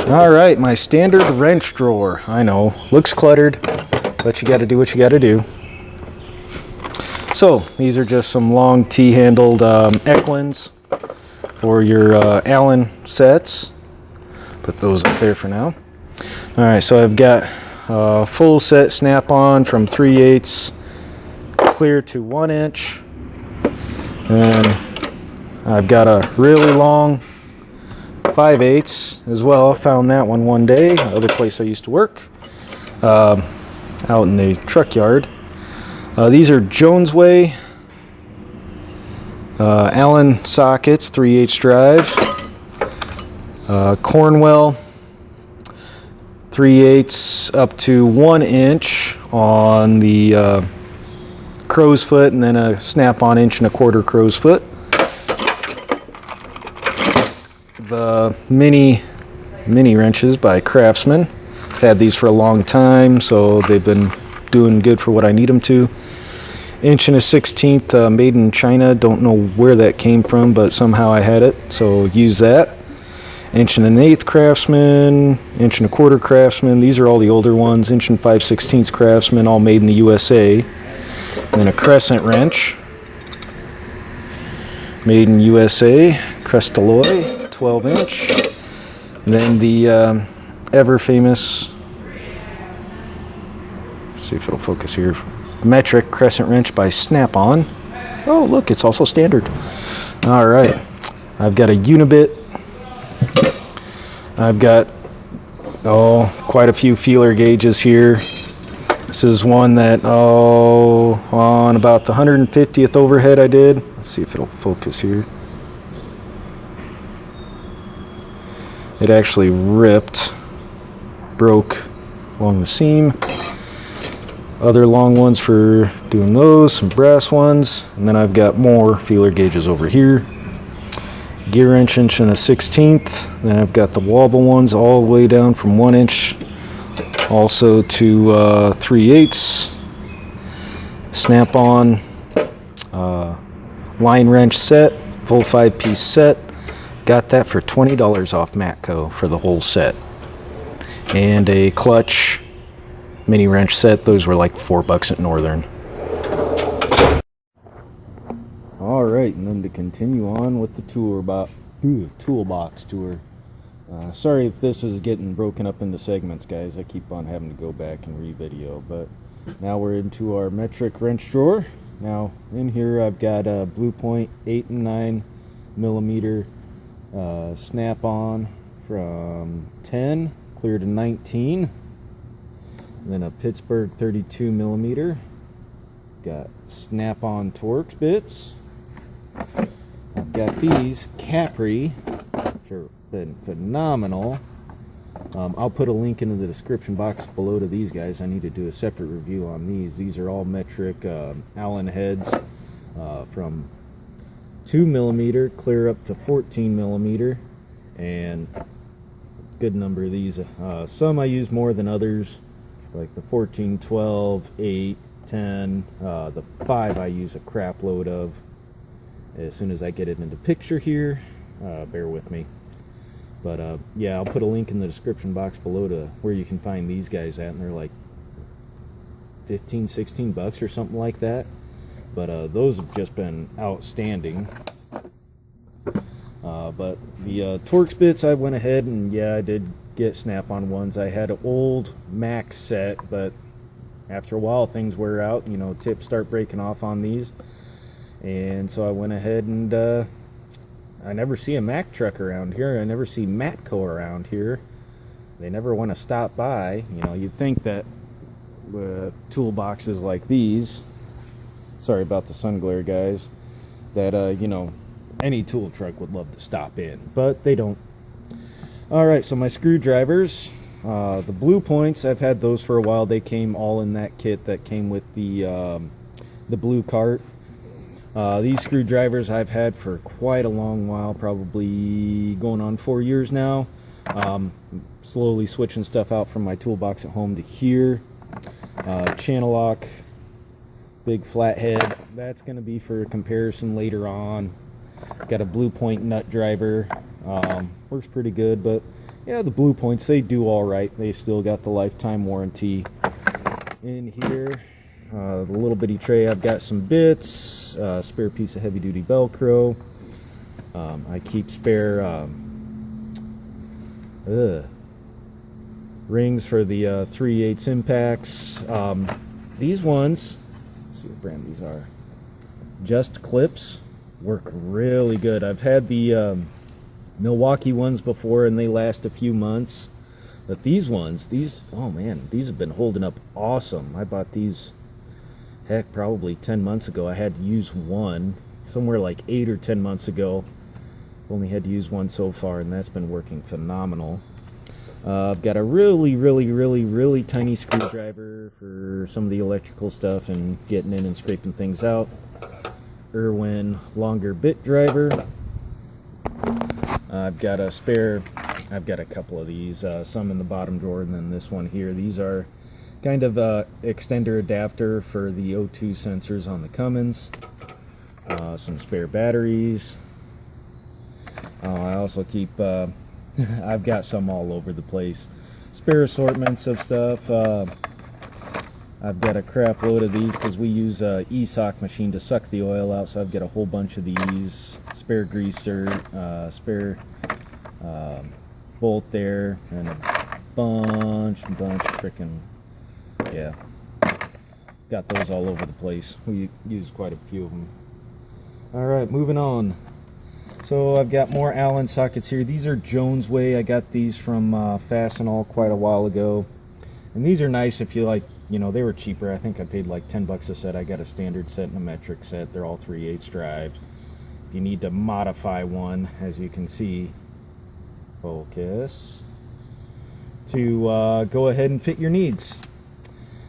Alright, my standard wrench drawer. I know, looks cluttered, but you gotta do what you gotta do. So, these are just some long T-handled Ecklins for your Allen sets. Put those up there for now. Alright, so I've got a full set snap-on from 3/8 clear to 1 inch. And I've got a really long 5/8 as well. I found that one day, other place I used to work, out in the truck yard. These are Jones Way Allen sockets, 3/8 drive. Cornwell 3/8 up to 1 inch on the crow's foot, and then a snap-on 1.25 inch crow's foot. The mini wrenches by Craftsman. I've had these for a long time, so they've been doing good for what I need them to. 1/16 made in China. Don't know where that came from, but somehow I had it, so use that. 1/1/8 Craftsman, 1.25 inch Craftsman. These are all the older ones. 5/16 Craftsman, all made in the USA. And then a Crescent wrench, made in USA. Crestalloy, 12 inch. And then the ever famous, see if it'll focus here, metric Crescent wrench by Snap-on. Oh, look, it's also standard. All right, I've got a Unibit. I've got quite a few feeler gauges here. This is one that on about the 150th overhead I did. Let's see if it'll focus here. It actually broke along the seam. Other long ones for doing those, some brass ones, and then I've got more feeler gauges over here. Gear wrench 1/16. Then I've got the wobble ones all the way down from 1 inch also to 3/8. Snap-on line wrench set, full 5-piece set. Got that for $20 off Matco for the whole set. And a clutch mini wrench set. Those were like $4 at Northern. Alright, and then to continue on with the toolbox tour. Sorry if this is getting broken up into segments, guys. I keep on having to go back and re-video, but now we're into our metric wrench drawer. Now in here I've got a Blue Point 8 and 9 millimeter snap-on from 10 clear to 19. And then a Pittsburgh 32 millimeter. Got snap-on Torx Bits. I've got these Capri, which have been phenomenal. I'll put a link into the description box below to these guys. I need to do a separate review on these. These are all metric Allen heads from 2 millimeter clear up to 14 millimeter, and good number of these. Some I use more than others, like the 14, 12, 8, 10. The 5 I use a crap load of. As soon as I get it into picture here, bear with me. But yeah, I'll put a link in the description box below to where you can find these guys at, and they're like 15, 16 bucks or something like that. But those have just been outstanding. But the Torx Bits, I went ahead and yeah, I did get snap-on ones. I had an old Max set, but after a while things wear out, you know, tips start breaking off on these. And so I went ahead and I never see a Mack truck around here. I never see Matco around here. They never want to stop by. You know, you'd think that with toolboxes like these, sorry about the sun glare, guys, that you know, any tool truck would love to stop in, but they don't. Alright, so my screwdrivers, the Blue Points, I've had those for a while. They came all in that kit that came with the blue cart. These screwdrivers I've had for quite a long while, probably going on 4 years now. Slowly switching stuff out from my toolbox at home to here. Channel lock, big flathead. That's going to be for comparison later on. Got a Blue Point nut driver. Works pretty good, but yeah, the Blue Points, they do all right. They still got the lifetime warranty in here. The little bitty tray, I've got some bits, spare piece of heavy duty Velcro. I keep spare rings for the 3/8 impacts. These ones, let's see what brand these are. Just Clips work really good. I've had the Milwaukee ones before and they last a few months, but these ones, oh man, these have been holding up awesome. I bought these, heck, probably 10 months ago. I had to use one somewhere like 8 or 10 months ago. Only had to use one so far, and that's been working phenomenal. I've got a really tiny screwdriver for some of the electrical stuff and getting in and scraping things out. Irwin longer bit driver. I've got a spare, I've got a couple of these, some in the bottom drawer, and then this one here. These are kind of a extender adapter for the O2 sensors on the Cummins. Some spare batteries. I also keep, I've got some all over the place. Spare assortments of stuff. I've got a crap load of these because we use a e-sock machine to suck the oil out, so I've got a whole bunch of these. Spare greaser, spare bolt there, and a bunch of freaking, yeah. Got those all over the place. We use quite a few of them. Alright, moving on. So I've got more Allen sockets here. These are Jones Way. I got these from Fastenal quite a while ago. And these are nice if you like, you know, they were cheaper. I think I paid like 10 bucks a set. I got a standard set and a metric set. They're all 3/8 drives. If you need to modify one, as you can see, focus, to go ahead and fit your needs.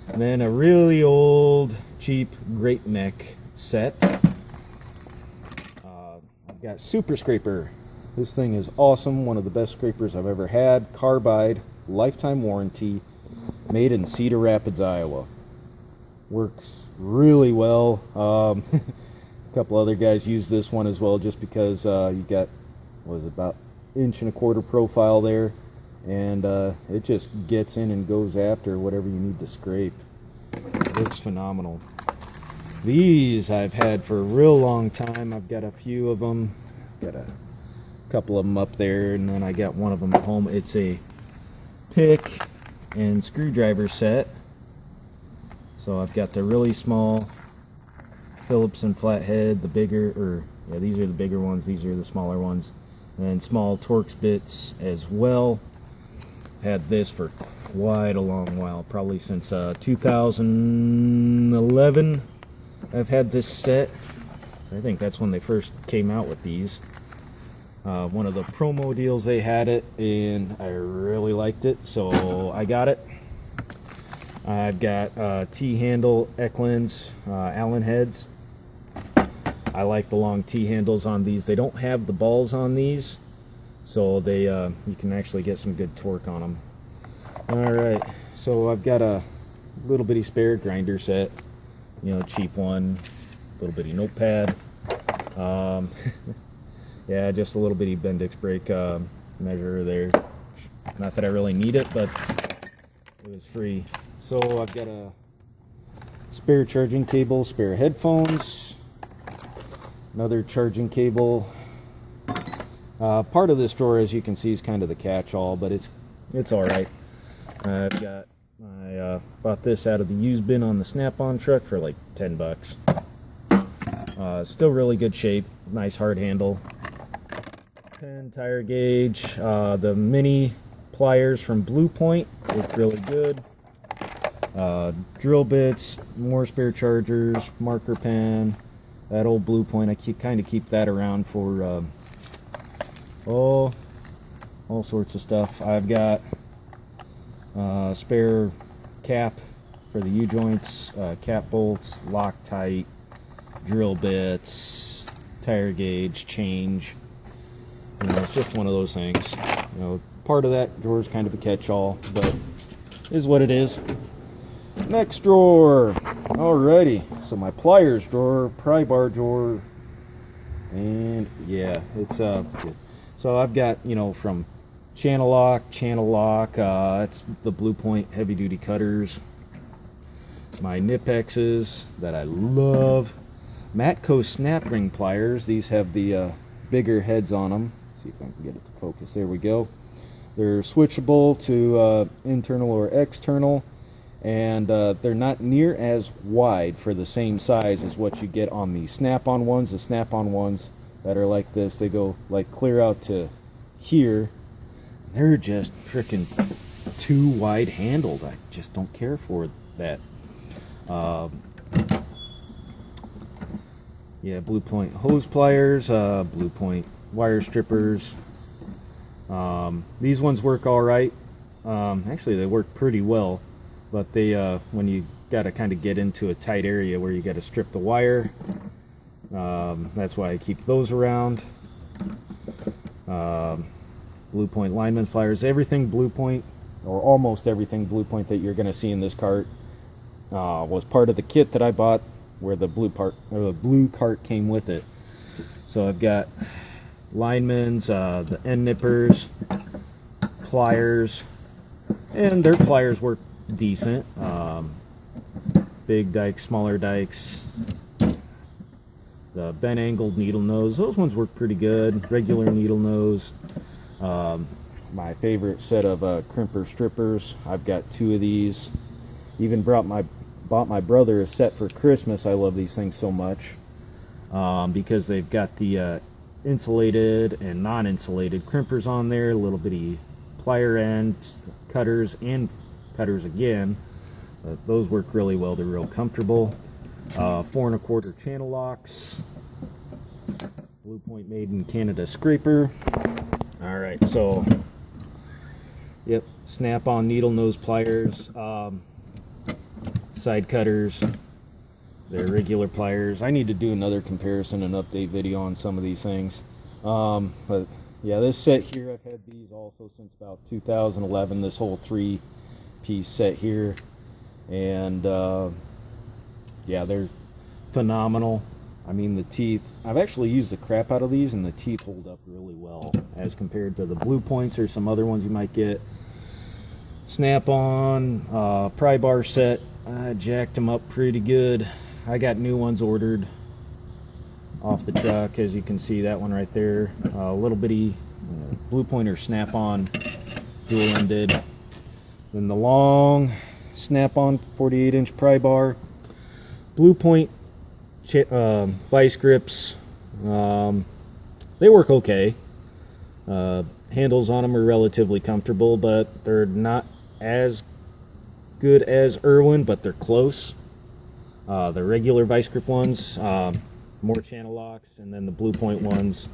And then a really old, cheap Great Neck set. I've got Super Scraper. This thing is awesome. One of the best scrapers I've ever had. Carbide, lifetime warranty, made in Cedar Rapids, Iowa. Works really well. A couple other guys use this one as well, just because you got, what is it, about 1.25 inch profile there, and it just gets in and goes after whatever you need to scrape. It works phenomenal. These I've had for a real long time. I've got a few of them. Got a couple of them up there, and then I got one of them at home. It's a pick and screwdriver set. So I've got the really small Phillips and flathead, the bigger, or yeah, these are the bigger ones, these are the smaller ones, and small Torx Bits as well. Had this for quite a long while, probably since 2011 I've had this set. I think that's when they first came out with these. One of the promo deals they had it, and I really liked it, so I got it. I've got T-handle Eklund's Allen heads. I like the long T-handles on these. They don't have the balls on these, so they you can actually get some good torque on them. Alright, so I've got a little bitty spare grinder set, you know, cheap one, little bitty notepad. Yeah, just a little bitty Bendix brake measure there. Not that I really need it, but it was free. So I've got a spare charging cable, spare headphones, another charging cable. Part of this drawer, as you can see, is kind of the catch-all, but it's all right. I've got, I bought this out of the used bin on the Snap-on truck for like 10 bucks. Still really good shape, nice hard handle. Pen, tire gauge, the mini pliers from Blue Point look really good. Drill bits, more spare chargers, marker pen, that old Blue Point. I kind of keep that around for all sorts of stuff. I've got spare cap for the U-joints, cap bolts, Loctite, drill bits, tire gauge, change. You know, it's just one of those things. You know, part of that drawer is kind of a catch-all, but is what it is. Next drawer. Alrighty, so my pliers drawer, pry bar drawer, and yeah, it's good. So I've got, you know, from channel lock. It's the Blue Point heavy duty cutters. My Nipexes that I love. Matco snap ring pliers. These have the bigger heads on them. See if I can get it to focus. There we go. They're switchable to internal or external, and they're not near as wide for the same size as what you get on the snap-on ones. The snap-on ones that are like this, they go like clear out to here. They're just freaking too wide handled. I just don't care for that. Yeah, Blue Point hose pliers, Blue Point wire strippers. These ones work all right. Actually, they work pretty well, but they when you got to kind of get into a tight area where you got to strip the wire, that's why I keep those around. Blue Point Lineman pliers. Everything Blue Point, or almost everything Blue Point that you're going to see in this cart, was part of the kit that I bought, where the blue cart came with it. So I've got Lineman's, the end nippers, pliers, and their pliers work decent. Big dikes, smaller dikes, the bent angled needle nose, those ones work pretty good. Regular needle nose. My favorite set of crimper strippers. I've got 2 of these. Even bought my brother a set for Christmas. I love these things so much because they've got the insulated and non-insulated crimpers on there, little bitty plier ends, cutters, and cutters again. Those work really well. They're real comfortable. 4 1/4 channel locks. Blue Point made in Canada scraper. All right, so yep, snap-on needle nose pliers. Side cutters, they're regular pliers. I need to do another comparison and update video on some of these things. But yeah, this set here, I've had these also since about 2011, this whole 3-piece set here. And yeah, they're phenomenal. I mean, the teeth, I've actually used the crap out of these, and the teeth hold up really well as compared to the Blue Points or some other ones you might get. Snap-on, Pry Bar set. I jacked them up pretty good. I got new ones ordered off the truck, as you can see, that one right there. A little bitty Blue Pointer snap-on, dual-ended. Then the long snap-on 48-inch Pry Bar. Blue Point vice grips. They work okay. Handles on them are relatively comfortable, but they're not as good as Irwin, but they're close. The regular vice grip ones, more channel locks, and then the Blue Point ones,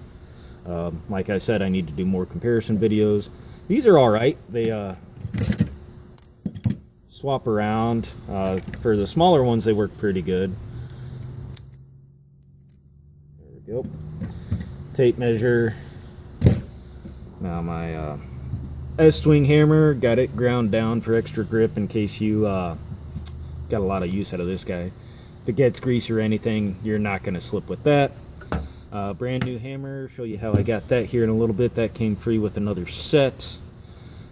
like I said, I need to do more comparison videos. These are all right. They swap around. For the smaller ones, they work pretty good. There we go. Tape measure. Now my S-Twing hammer, got it ground down for extra grip in case you got a lot of use out of this guy. If it gets grease or anything, you're not going to slip with that. Brand new hammer, show you how I got that here in a little bit. That came free with another set.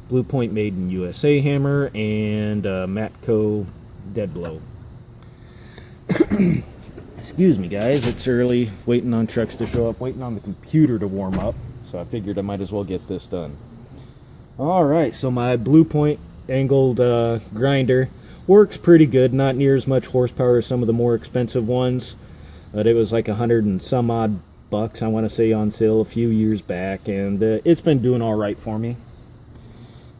Blue Point made in USA hammer, and Matco dead blow. Excuse me guys, it's early, waiting on trucks to show up, waiting on the computer to warm up, so I figured I might as well get this done. Alright, so my Blue Point angled grinder works pretty good, not near as much horsepower as some of the more expensive ones, but it was like $100 and some odd bucks, I want to say, on sale a few years back, and it's been doing alright for me.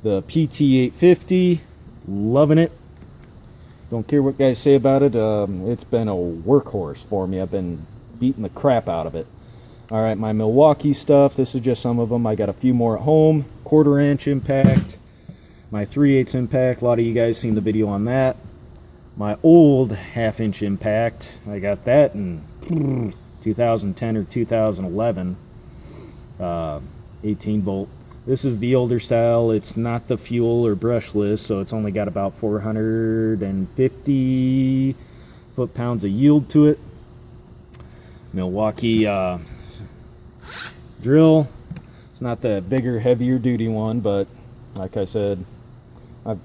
The PT850, loving it. Don't care what guys say about it. It's been a workhorse for me. I've been beating the crap out of it. All right, my Milwaukee stuff. This is just some of them. I got a few more at home. 1/4 inch impact. My 3/8 impact. A lot of you guys seen the video on that. My old 1/2 inch impact. I got that in 2010 or 2011. 18 volt. This is the older style. It's not the fuel or brushless, so it's only got about 450 foot-pounds of yield to it. Milwaukee drill. It's not the bigger, heavier duty one, but like I said, I've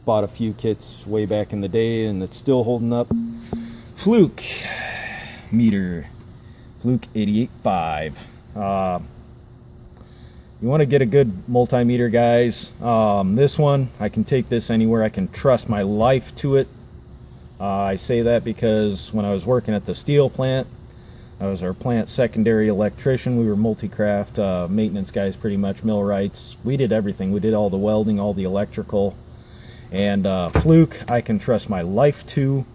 bought a few kits way back in the day and it's still holding up. Fluke meter, Fluke 88.5. You want to get a good multimeter, guys. This one, I can take this anywhere. I can trust my life to it. I say that because when I was working at the steel plant, I was our plant secondary electrician. We were multi-craft maintenance guys, pretty much, millwrights. We did everything. We did all the welding, all the electrical. And Fluke, I can trust my life to.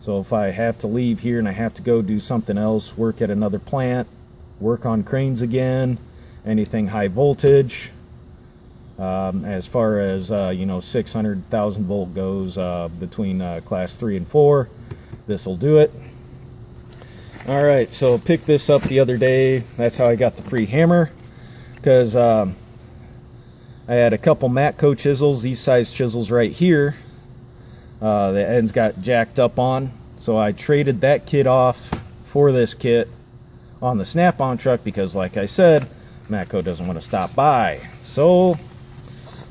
So if I have to leave here and I have to go do something else, work at another plant, work on cranes again, anything high voltage, as far as 600,000 volt goes, between class 3 and 4, this will do it. All right, so picked this up the other day. That's how I got the free hammer, because I had a couple Matco chisels, these size chisels right here. The ends got jacked up on, so I traded that kit off for this kit on the Snap-on truck because, like I said, Matco doesn't want to stop by. So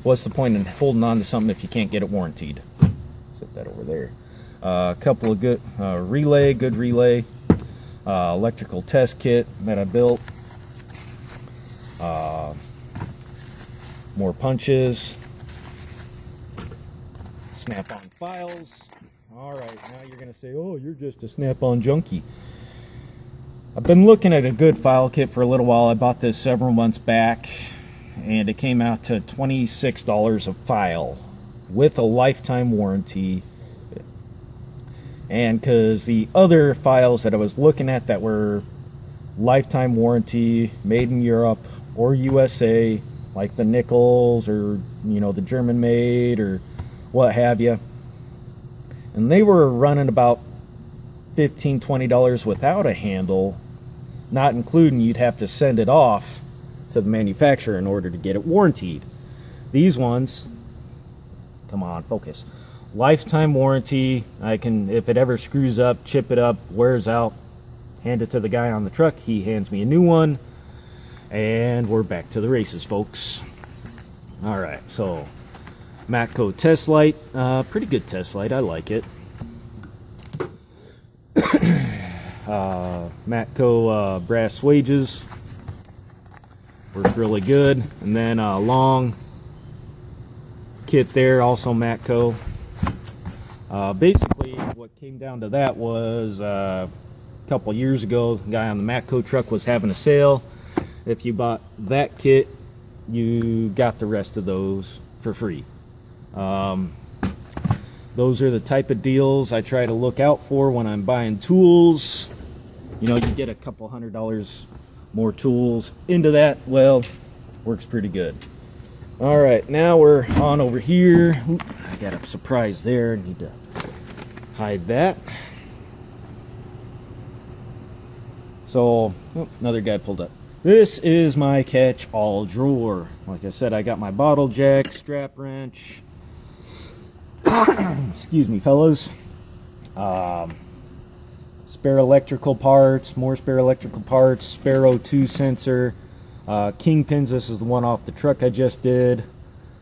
what's the point in holding on to something if you can't get it warranted? Set that over there. A couple of good good relay, electrical test kit that I built. More punches. Snap-on files. Alright, now you're going to say, oh, you're just a Snap-on junkie. I've been looking at a good file kit for a little while. I bought this several months back, and it came out to $26 a file with a lifetime warranty. And because the other files that I was looking at that were lifetime warranty, made in Europe or USA, like the Nichols or the German made or what have you, and they were running about $15-20 without a handle, not including you'd have to send it off to the manufacturer in order to get it warranted. These ones, come on, focus, lifetime warranty. I can, if it ever screws up, chip it up, wears out, hand it to the guy on the truck, he hands me a new one, and we're back to the races, folks. All right, so Matco test light, pretty good test light, I like it. Matco brass wages, works really good. And then long kit there, also Matco. Basically what came down to that was a couple years ago, the guy on the Matco truck was having a sale. If you bought that kit, you got the rest of those for free. Those are the type of deals I try to look out for when I'm buying tools. You get a couple $100 more tools into that. Well, works pretty good. All right, now we're on over here. Oop, I got a surprise there. Need to hide that. So, another guy pulled up. This is my catch-all drawer. Like I said, I got my bottle jack, strap wrench. Excuse me, fellas. Spare electrical parts, more spare electrical parts, spare O2 sensor, kingpins. This is the one off the truck I just did.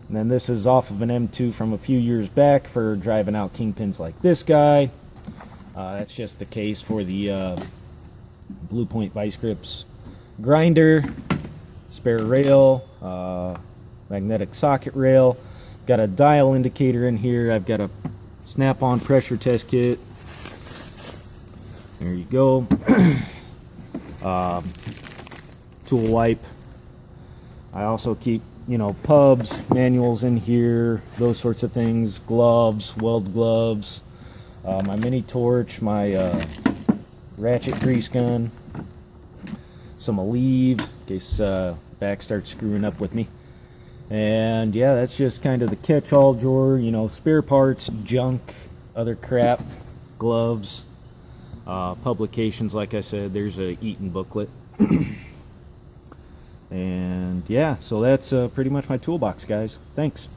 And then this is off of an M2 from a few years back for driving out kingpins like this guy. That's just the case for the Blue Point vice grips. Grinder, spare rail, magnetic socket rail. Got a dial indicator in here. I've got a Snap-on pressure test kit. There you go. Tool wipe. I also keep, pubs, manuals in here, those sorts of things. Gloves, weld gloves. My mini torch, my ratchet grease gun. Some Aleve, in case back starts screwing up with me. And yeah, that's just kind of the catch-all drawer. Spare parts, junk, other crap, gloves, publications. Like I said, there's a Eaton booklet. And yeah, so that's pretty much my toolbox, guys. Thanks.